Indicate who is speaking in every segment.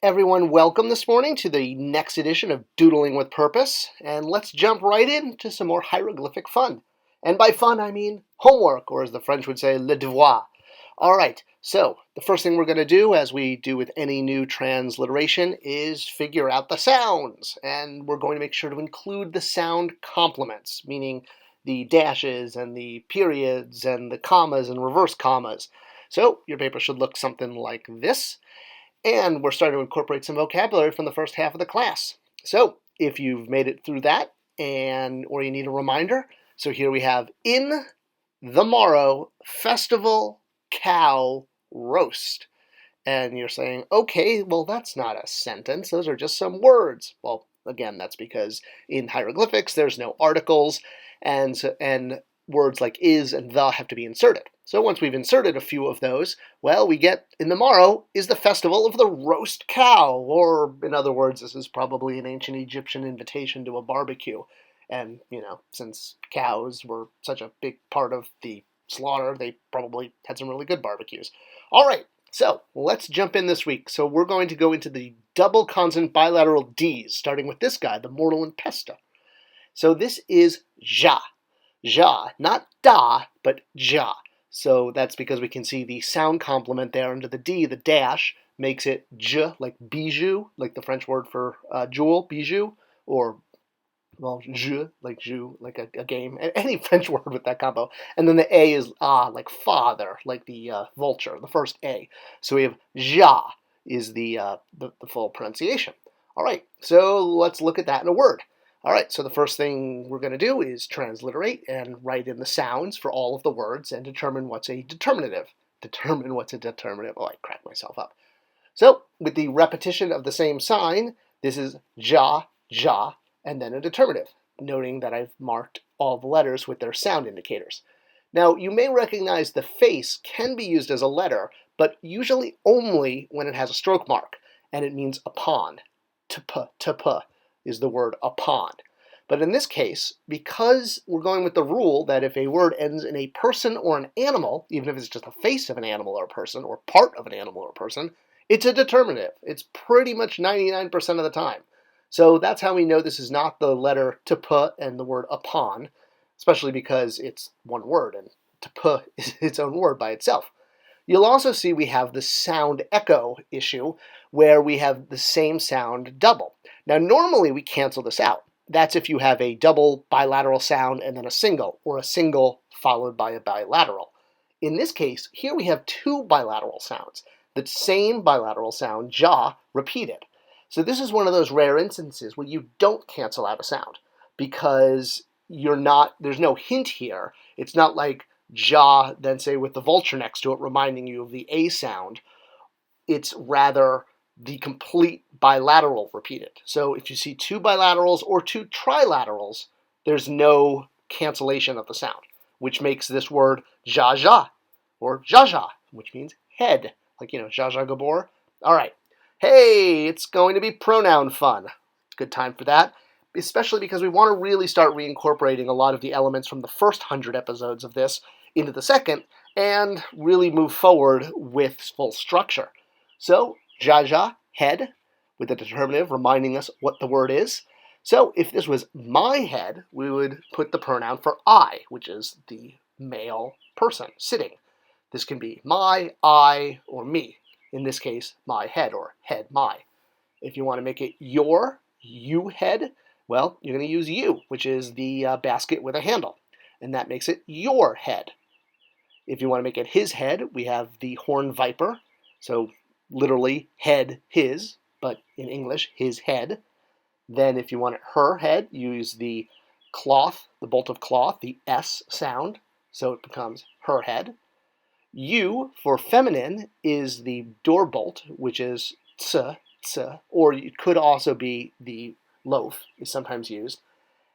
Speaker 1: Everyone, welcome this morning to the next edition of Doodling with Purpose, and let's jump right into some more hieroglyphic fun. And by fun, I mean homework, or as the French would say, le devoir. All right, so the first thing we're going to do, as we do with any new transliteration, is figure out the sounds. And we're going to make sure to include the sound complements, meaning the dashes and the periods and the commas and reverse commas. So your paper should look something like this. And we're starting to incorporate some vocabulary from the first half of the class. So if you've made it through that, or you need a reminder, so here we have in the morrow festival cow roast. And you're saying, okay, well, that's not a sentence. Those are just some words. Well, again, that's because in hieroglyphics, there's no articles, and words like is and the have to be inserted. So once we've inserted a few of those, well, we get in the morrow is the festival of the roast cow, or in other words, this is probably an ancient Egyptian invitation to a barbecue. And, since cows were such a big part of the slaughter, they probably had some really good barbecues. All right, so let's jump in this week. So we're going to go into the double consonant bilateral Ds, starting with this guy, the mortal and pestle. So this is ja. Ja, not da, but ja. So that's because we can see the sound complement there under the D, the dash, makes it j, like bijou, like the French word for jewel, bijou, or, well, jeu, like a game, any French word with that combo. And then the A is like father, like the vulture, the first A. So we have ja is the full pronunciation. All right, so let's look at that in a word. All right, so the first thing we're going to do is transliterate and write in the sounds for all of the words and determine what's a determinative. Determine what's a determinative. Oh, I cracked myself up. So with the repetition of the same sign, this is ja, ja, and then a determinative, noting that I've marked all the letters with their sound indicators. Now, you may recognize the face can be used as a letter, but usually only when it has a stroke mark, and it means upon. Tup is the word upon. But in this case, because we're going with the rule that if a word ends in a person or an animal, even if it's just a face of an animal or a person, or part of an animal or a person, it's a determinative. It's pretty much 99% of the time. So that's how we know this is not the letter tup and the word upon, especially because it's one word, and tup is its own word by itself. You'll also see we have the sound echo issue, where we have the same sound double. Now, normally we cancel this out. That's if you have a double bilateral sound and then a single, or a single followed by a bilateral. In this case, here we have two bilateral sounds, the same bilateral sound, ja, repeated. So this is one of those rare instances where you don't cancel out a sound, because there's no hint here. It's not like ja, then say with the vulture next to it, reminding you of the A sound. It's rather the complete bilateral repeated. So if you see two bilaterals or two trilaterals, there's no cancellation of the sound, which makes this word ja ja, or jaja, which means head, like, Zsa Zsa Gabor. All right. Hey, it's going to be pronoun fun. Good time for that, especially because we want to really start reincorporating a lot of the elements from the first 100 episodes of this into the second, and really move forward with full structure. So, jaja, head, with the determinative reminding us what the word is. So, if this was my head, we would put the pronoun for I, which is the male person sitting. This can be my, I, or me. In this case, my head, or head, my. If you want to make it your, you head, well, you're going to use you, which is the basket with a handle. And that makes it your head. If you want to make it his head, we have the horned viper. So literally head, his, but in English, his head. Then if you want it her head, you use the cloth, the bolt of cloth, the S sound. So it becomes her head. You, for feminine, is the door bolt, which is ts, or it could also be the loaf, is sometimes used.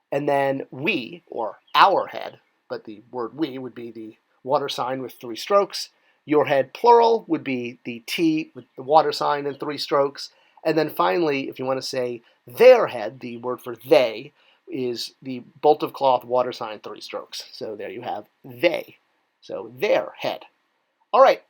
Speaker 1: And then we, or our head, but the word we would be the water sign with 3 strokes. Your head, plural, would be the T with the water sign and 3 strokes. And then finally, if you want to say their head, the word for they is the bolt of cloth, water sign, 3 strokes. So there you have they. So their head. All right.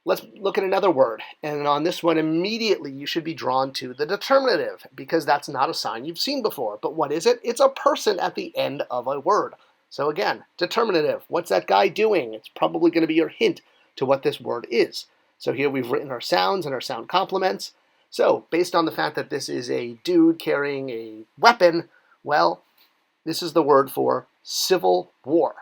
Speaker 1: Let's look at another word, and on this one immediately you should be drawn to the determinative because that's not a sign you've seen before. But what is it? It's a person at the end of a word. So again, determinative. What's that guy doing? It's probably going to be your hint to what this word is. So here we've written our sounds and our sound complements. So based on the fact that this is a dude carrying a weapon, well, this is the word for civil war.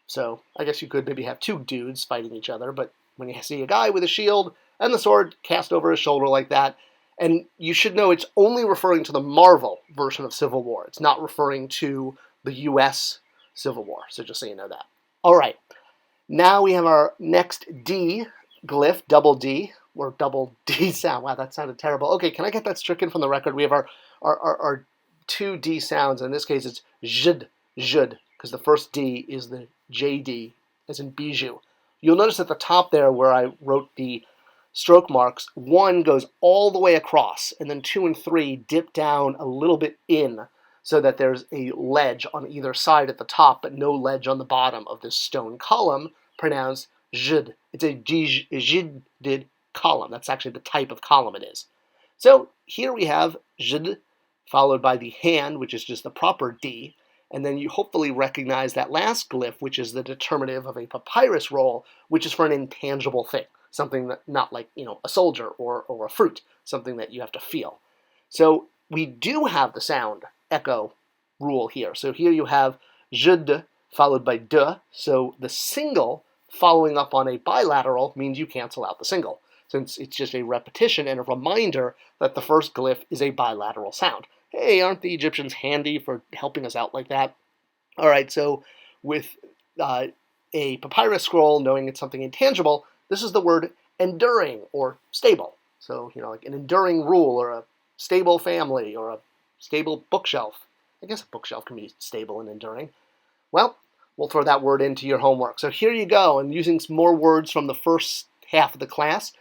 Speaker 1: So I guess you could maybe have two dudes fighting each other, but when you see a guy with a shield and the sword cast over his shoulder like that, and you should know it's only referring to the Marvel version of Civil War. It's not referring to the U.S. Civil War, so just so you know that. All right, now we have our next D glyph, double D, or double D sound. Wow, that sounded terrible. Okay, can I get that stricken from the record? We have our two D sounds. In this case, it's zhd, because the first D is the JD, as in bijou. You'll notice at the top there where I wrote the stroke marks, 1 goes all the way across, and then 2 and 3 dip down a little bit in so that there's a ledge on either side at the top, but no ledge on the bottom of this stone column, pronounced zhd. It's a zhd column. That's actually the type of column it is. So here we have zhd followed by the hand, which is just the proper D, and then you hopefully recognize that last glyph, which is the determinative of a papyrus roll, which is for an intangible thing, something that not like a soldier or a fruit, something that you have to feel. So we do have the sound echo rule here. So here you have zhd followed by de. So the single following up on a bilateral means you cancel out the single, since it's just a repetition and a reminder that the first glyph is a bilateral sound. Hey, aren't the Egyptians handy for helping us out like that? All right, so with a papyrus scroll, knowing it's something intangible, this is the word enduring or stable. So, like an enduring rule or a stable family or a stable bookshelf. I guess a bookshelf can be stable and enduring. Well, we'll throw that word into your homework. So here you go. I'm using some more words from the first half of the class.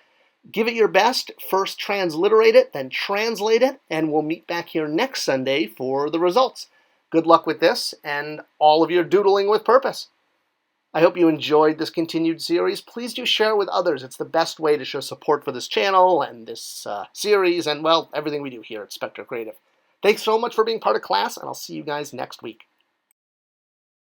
Speaker 1: Give it your best. First transliterate it, then translate it, and we'll meet back here next Sunday for the results. Good luck with this and all of your doodling with purpose. I hope you enjoyed this continued series. Please do share with others. It's the best way to show support for this channel and this series and, well, everything we do here at Spectra Creative. Thanks so much for being part of class, and I'll see you guys next week.